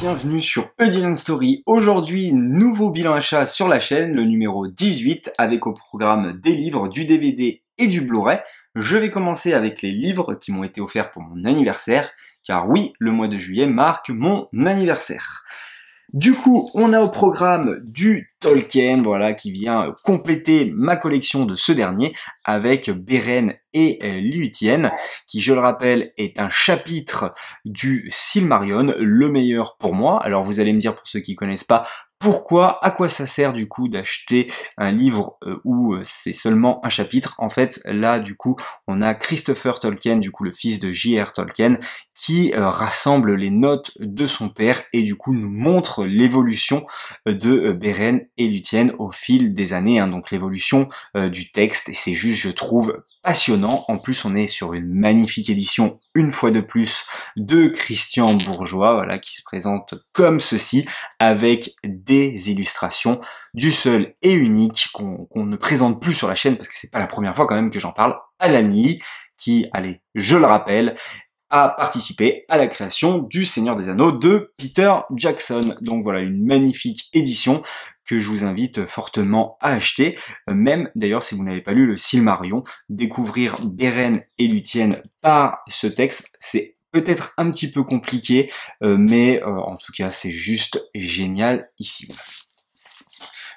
bienvenue sur A Dylan Story. Aujourd'hui, nouveau bilan achat sur la chaîne, le numéro 18, avec au programme des livres, du DVD et du Blu-ray. Je vais commencer avec les livres qui m'ont été offerts pour mon anniversaire, car oui, le mois de juillet marque mon anniversaire. Du coup, on a au programme du Tolkien, voilà, qui vient compléter ma collection de ce dernier, avec Beren et Lúthien, qui, je le rappelle, est un chapitre du Silmarillion, le meilleur pour moi. Alors vous allez me dire, pour ceux qui connaissent pas, pourquoi, à quoi ça sert du coup d'acheter un livre où c'est seulement un chapitre? En fait, là du coup, on a Christopher Tolkien, du coup le fils de J.R. Tolkien, qui rassemble les notes de son père et du coup nous montre l'évolution de Beren et Lúthien au fil des années, hein, donc l'évolution du texte, et c'est juste, je trouve, passionnant. En plus, on est sur une magnifique édition, une fois de plus, de Christian Bourgeois, voilà, qui se présente comme ceci, avec des illustrations du seul et unique qu'on ne présente plus sur la chaîne, parce que c'est pas la première fois quand même que j'en parle, Alan Lee, qui, allez, je le rappelle, a participé à la création du Seigneur des Anneaux de Peter Jackson. Donc voilà, une magnifique édition que je vous invite fortement à acheter. Même d'ailleurs, si vous n'avez pas lu le Silmarillion, découvrir Beren et Lúthien par ce texte, c'est peut-être un petit peu compliqué, mais en tout cas, c'est juste génial ici.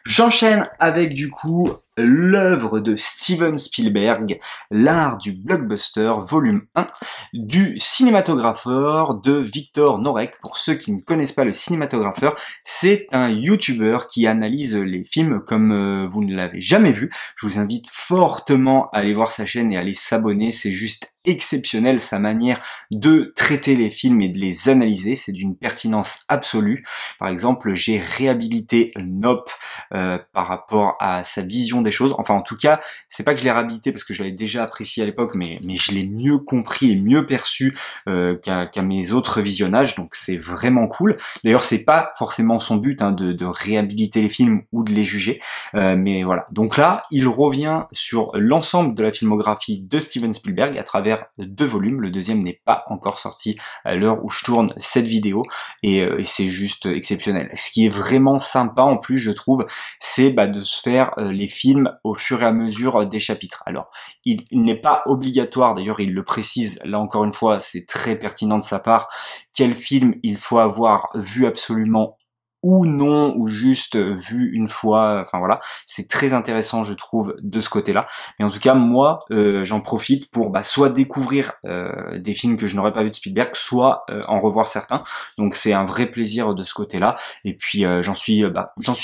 J'enchaîne avec du coup l'œuvre de Steven Spielberg, l'art du blockbuster, volume 1, du cinématographeur de Victor Norek. Pour ceux qui ne connaissent pas le cinématographeur, c'est un YouTuber qui analyse les films comme vous ne l'avez jamais vu. Je vous invite fortement à aller voir sa chaîne et à aller s'abonner, c'est juste exceptionnel, sa manière de traiter les films et de les analyser, c'est d'une pertinence absolue. Par exemple, j'ai réhabilité Nope par rapport à sa vision des choses. Enfin, en tout cas, c'est pas que je l'ai réhabilité parce que je l'avais déjà apprécié à l'époque, mais je l'ai mieux compris et mieux perçu qu'à mes autres visionnages, donc c'est vraiment cool. D'ailleurs, c'est pas forcément son but, hein, de réhabiliter les films ou de les juger, mais voilà. Donc là, il revient sur l'ensemble de la filmographie de Steven Spielberg à travers 2 volumes. Le deuxième n'est pas encore sorti à l'heure où je tourne cette vidéo, et c'est juste exceptionnel. Ce qui est vraiment sympa en plus, je trouve, c'est de se faire les films au fur et à mesure des chapitres. Alors, il n'est pas obligatoire, d'ailleurs il le précise, là encore une fois, c'est très pertinent de sa part, quel film il faut avoir vu absolument ou non, ou juste vu une fois, enfin voilà, c'est très intéressant je trouve de ce côté-là. Mais en tout cas, moi, j'en profite pour soit découvrir des films que je n'aurais pas vu de Spielberg, soit en revoir certains. Donc c'est un vrai plaisir de ce côté-là. Et puis j'en suis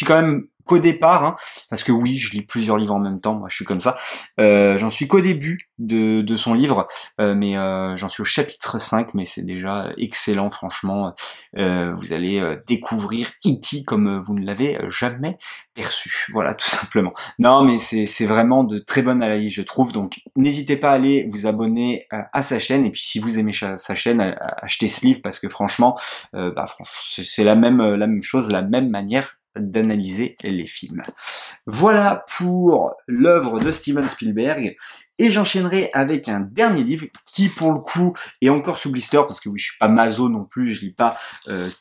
quand même qu'au départ, hein, parce que oui, je lis plusieurs livres en même temps, moi je suis comme ça. J'en suis qu'au début de son livre, mais j'en suis au chapitre 5, mais c'est déjà excellent, franchement. Vous allez découvrir E.T. comme vous ne l'avez jamais perçu, voilà, tout simplement. Non, mais c'est vraiment de très bonnes analyses, je trouve, donc n'hésitez pas à aller vous abonner à sa chaîne, et puis si vous aimez sa chaîne, achetez ce livre, parce que franchement, c'est la même chose, la même manière d'analyser les films. Voilà pour l'œuvre de Steven Spielberg, et j'enchaînerai avec un dernier livre qui pour le coup est encore sous blister, parce que oui, je suis pas maso non plus, je lis pas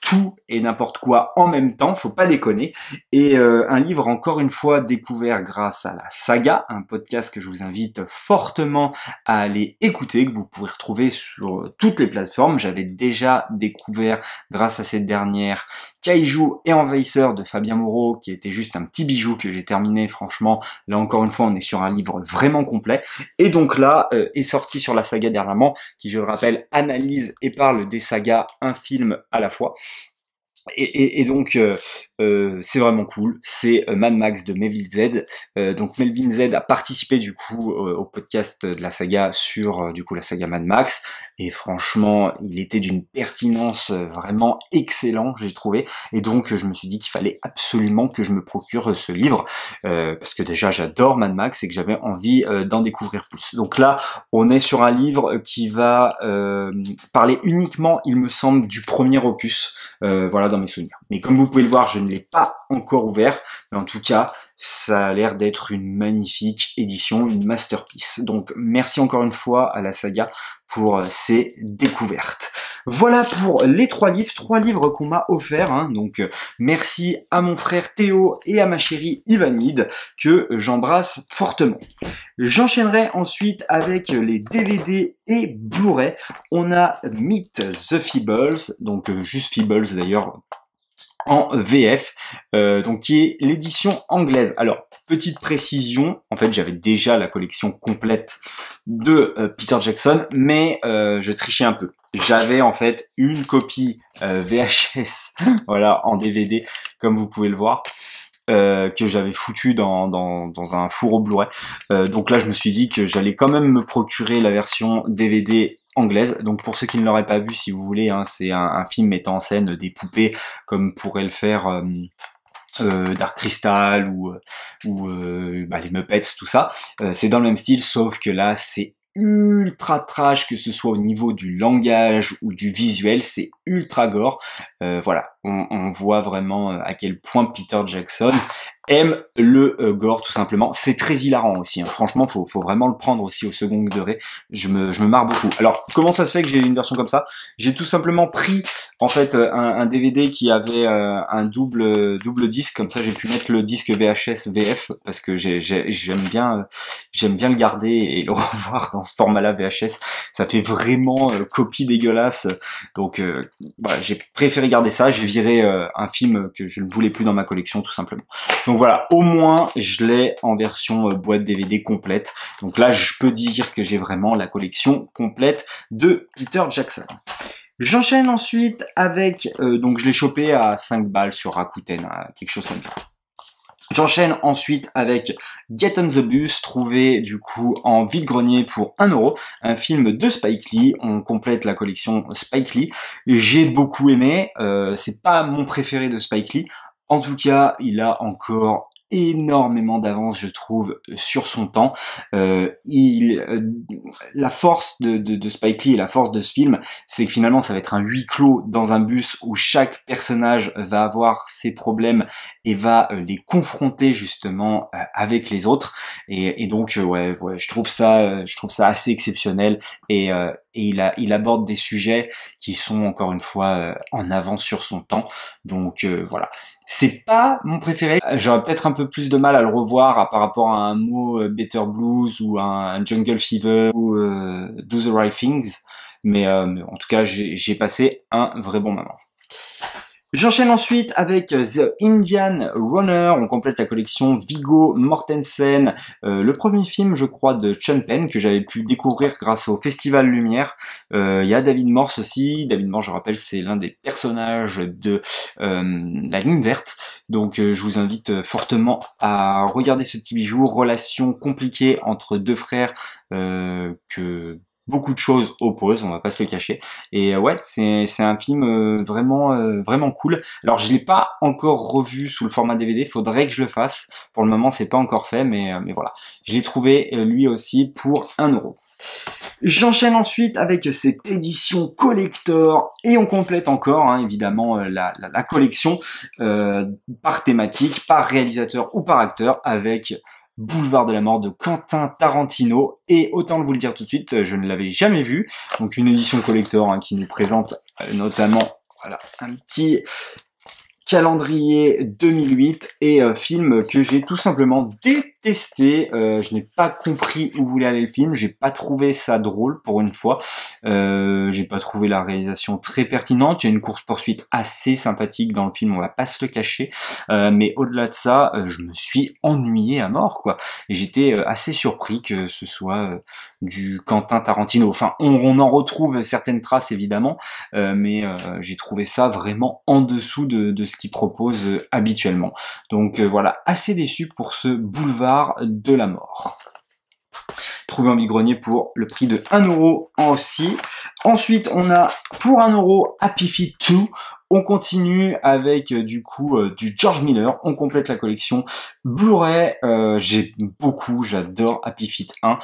tout et n'importe quoi en même temps, faut pas déconner, et un livre encore une fois découvert grâce à la saga, un podcast que je vous invite fortement à aller écouter, que vous pourrez retrouver sur toutes les plateformes. J'avais déjà découvert grâce à cette dernière Kaiju et Envahisseur de Fabien Moreau, qui était juste un petit bijou que j'ai terminé, franchement. Là encore une fois, on est sur un livre vraiment complet. Et donc là, est sorti sur la saga dernièrement, qui, je le rappelle, analyse et parle des sagas un film à la fois. Et donc c'est vraiment cool, c'est Mad Max de Melvin Z. Donc Melvin Z a participé du coup au podcast de la saga sur du coup la saga Mad Max, et franchement il était d'une pertinence vraiment excellent, j'ai trouvé, et donc je me suis dit qu'il fallait absolument que je me procure ce livre, parce que déjà j'adore Mad Max et que j'avais envie d'en découvrir plus. Donc là on est sur un livre qui va parler uniquement, il me semble, du premier opus, voilà, dans mes souvenirs. Mais comme vous pouvez le voir, je ne l'ai pas encore ouvert, mais en tout cas, ça a l'air d'être une magnifique édition, une masterpiece. Donc merci encore une fois à la saga pour ces découvertes. Voilà pour les 3 livres qu'on m'a offerts. Hein. Donc merci à mon frère Théo et à ma chérie Ivanide que j'embrasse fortement. J'enchaînerai ensuite avec les DVD et Blu-ray. On a Meet the Feebles, donc juste Feebles d'ailleurs, en VF, donc qui est l'édition anglaise. Alors, petite précision, en fait j'avais déjà la collection complète de Peter Jackson, mais je trichais un peu. J'avais en fait une copie VHS, voilà, en DVD, comme vous pouvez le voir, que j'avais foutu dans un four au Blu-ray. Donc là, je me suis dit que j'allais quand même me procurer la version DVD anglaise. Donc pour ceux qui ne l'auraient pas vu, si vous voulez, hein, c'est un film mettant en scène des poupées, comme pourrait le faire Dark Crystal ou les Muppets, tout ça. C'est dans le même style, sauf que là, c'est ultra trash, que ce soit au niveau du langage ou du visuel, c'est ultra gore. Voilà, on voit vraiment à quel point Peter Jackson aime le gore, tout simplement. C'est très hilarant aussi, hein. Franchement, faut vraiment le prendre aussi au second degré. Je me marre beaucoup. Alors, comment ça se fait que j'ai une version comme ça? J'ai tout simplement pris en fait un DVD qui avait un double disque, comme ça j'ai pu mettre le disque VHS VF, parce que j'aime bien le garder et le revoir dans ce format-là VHS. Ça fait vraiment copie dégueulasse. Donc voilà, j'ai préféré garder ça. J'ai viré un film que je ne voulais plus dans ma collection, tout simplement. Donc voilà, au moins je l'ai en version boîte DVD complète. Donc là, je peux dire que j'ai vraiment la collection complète de Peter Jackson. J'enchaîne ensuite avec, donc je l'ai chopé à 5 balles sur Rakuten, quelque chose comme ça. J'enchaîne ensuite avec Get on the Bus, trouvé du coup en vide-grenier pour 1 €, un film de Spike Lee. On complète la collection Spike Lee. J'ai beaucoup aimé, c'est pas mon préféré de Spike Lee. En tout cas, il a encore énormément d'avance, je trouve, sur son temps. La force de Spike Lee et la force de ce film, c'est que finalement ça va être un huis clos dans un bus où chaque personnage va avoir ses problèmes et va les confronter justement avec les autres. Et donc ouais, je trouve ça assez exceptionnel et il aborde des sujets qui sont encore une fois en avance sur son temps. Donc voilà. C'est pas mon préféré. J'aurais peut-être un peu plus de mal à le revoir par rapport à un mot Better Blues ou un Jungle Fever ou Do the Right Things. Mais en tout cas, j'ai passé un vrai bon moment. J'enchaîne ensuite avec The Indian Runner. On complète la collection Viggo Mortensen, le premier film, je crois, de Sean Penn que j'avais pu découvrir grâce au Festival Lumière. Il y a David Morse aussi. David Morse, je rappelle, c'est l'un des personnages de La Ligne Verte. Donc je vous invite fortement à regarder ce petit bijou. Relation compliquée entre deux frères que beaucoup de choses opposent, on va pas se le cacher. Et ouais, c'est un film vraiment cool. Alors je l'ai pas encore revu sous le format DVD, faudrait que je le fasse. Pour le moment, c'est pas encore fait, mais voilà. Je l'ai trouvé lui aussi pour 1 €. J'enchaîne ensuite avec cette édition collector et on complète encore hein, évidemment la collection par thématique, par réalisateur ou par acteur avec Boulevard de la mort de Quentin Tarantino, et autant vous le dire tout de suite, je ne l'avais jamais vu. Donc une édition collector hein, qui nous présente notamment voilà, un petit calendrier 2008 et film que j'ai tout simplement détesté. Je n'ai pas compris où voulait aller le film, j'ai pas trouvé ça drôle pour une fois. J'ai pas trouvé la réalisation très pertinente. Il y a une course-poursuite assez sympathique dans le film, on va pas se le cacher. Mais au-delà de ça, je me suis ennuyé à mort, quoi. Et j'étais assez surpris que ce soit du Quentin Tarantino. Enfin, on en retrouve certaines traces évidemment, mais j'ai trouvé ça vraiment en dessous de ce qu'il propose habituellement. Donc voilà, assez déçu pour ce Boulevard de la mort. trouvé en vide-grenier pour le prix de 1 euro aussi. Ensuite, on a pour 1 euro Happy Feet 2. On continue avec du coup du George Miller. On complète la collection Blu-ray. J'adore Happy Feet 1.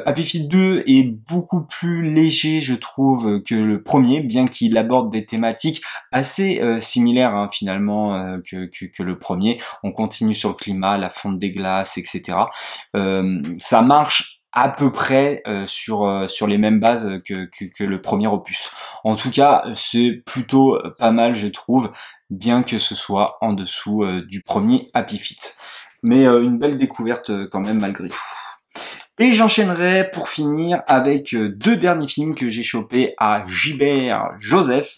Happy Feet 2 est beaucoup plus léger, je trouve, que le premier, bien qu'il aborde des thématiques assez similaires hein, finalement que le premier. On continue sur le climat, la fonte des glaces, etc. Ça marche à peu près sur les mêmes bases que le premier opus. En tout cas, c'est plutôt pas mal, je trouve, bien que ce soit en dessous du premier Happy Feet. Mais une belle découverte quand même malgré tout. Et j'enchaînerai pour finir avec deux derniers films que j'ai chopés à Gilbert Joseph.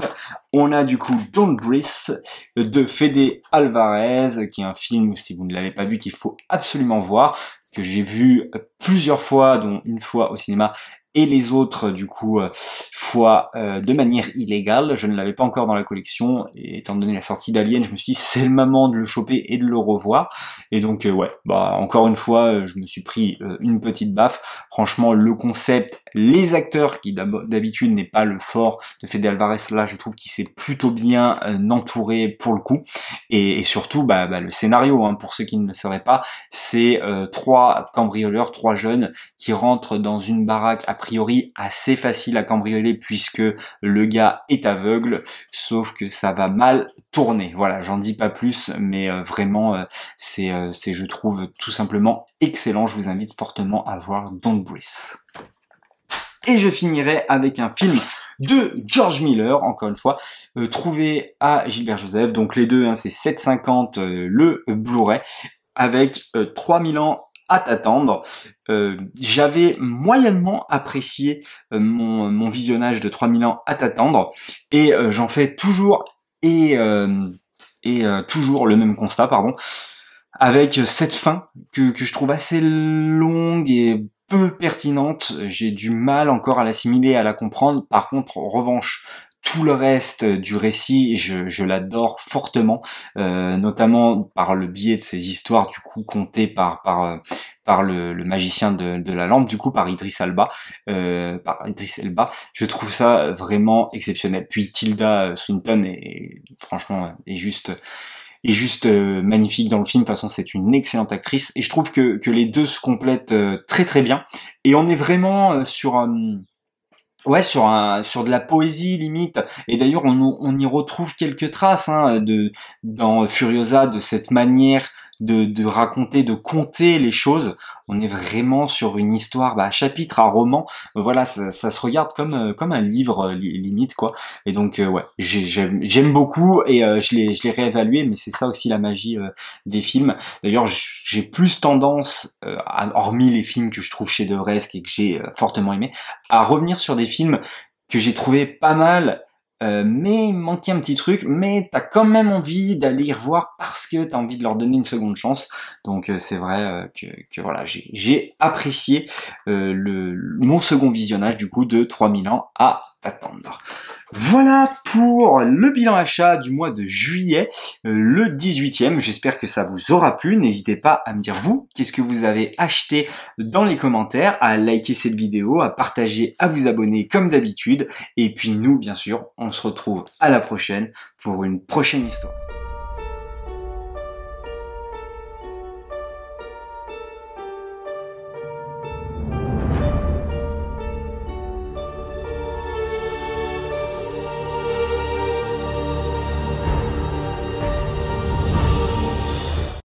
On a du coup Don't Breathe de Fede Alvarez, qui est un film, si vous ne l'avez pas vu, qu'il faut absolument voir, que j'ai vu plusieurs fois, dont une fois au cinéma, et les autres, du coup, fois de manière illégale. Je ne l'avais pas encore dans la collection, et étant donné la sortie d'Alien, je me suis dit, c'est le moment de le choper et de le revoir. Et donc, ouais, bah encore une fois, je me suis pris une petite baffe. Franchement, le concept, les acteurs, qui d'habitude n'est pas le fort de Fede Alvarez, là, je trouve qu'il s'est plutôt bien entouré pour le coup. Et surtout, le scénario, hein, pour ceux qui ne le sauraient pas, c'est trois cambrioleurs, trois jeunes, qui rentrent dans une baraque a priori assez facile à cambrioler puisque le gars est aveugle, sauf que ça va mal tourner. Voilà, j'en dis pas plus, mais vraiment, c'est je trouve tout simplement excellent. Je vous invite fortement à voir Don't Breathe. Et je finirai avec un film de George Miller, encore une fois, trouvé à Gilbert Joseph. Donc les deux, hein, c'est 7,50 le Blu-ray, avec 3000 ans à t'attendre. J'avais moyennement apprécié mon visionnage de 3000 ans à t'attendre, et j'en fais toujours toujours le même constat, pardon, avec cette fin que je trouve assez longue et peu pertinente. J'ai du mal encore à l'assimiler, à la comprendre. Par contre, en revanche, tout le reste du récit, je l'adore fortement, notamment par le biais de ces histoires du coup contées par le magicien de la lampe, du coup par Idris Elba. Je trouve ça vraiment exceptionnel. Puis Tilda Swinton franchement est juste magnifique dans le film. De toute façon, c'est une excellente actrice, et je trouve que les deux se complètent très très bien. Et on est vraiment sur de la poésie limite. Et d'ailleurs, on y retrouve quelques traces hein, dans Furiosa, de cette manière de raconter, de conter les choses. On est vraiment sur une histoire à chapitre, à roman. Voilà, ça se regarde comme un livre limite quoi. Et donc ouais, j'aime beaucoup, et je l'ai réévalué, mais c'est ça aussi la magie des films. D'ailleurs, j'ai plus tendance, hormis les films que je trouve chef-d'œuvresques et que j'ai fortement aimé, à revenir sur des films que j'ai trouvé pas mal, mais il me manquait un petit truc, mais t'as quand même envie d'aller y revoir parce que t'as envie de leur donner une seconde chance. Donc c'est vrai que voilà, j'ai apprécié mon second visionnage du coup de 3000 ans à t'attendre. Voilà pour le bilan achat du mois de juillet, le 18e. J'espère que ça vous aura plu. N'hésitez pas à me dire vous, qu'est-ce que vous avez acheté dans les commentaires, à liker cette vidéo, à partager, à vous abonner comme d'habitude. Et puis nous, bien sûr, on se retrouve à la prochaine pour une prochaine histoire.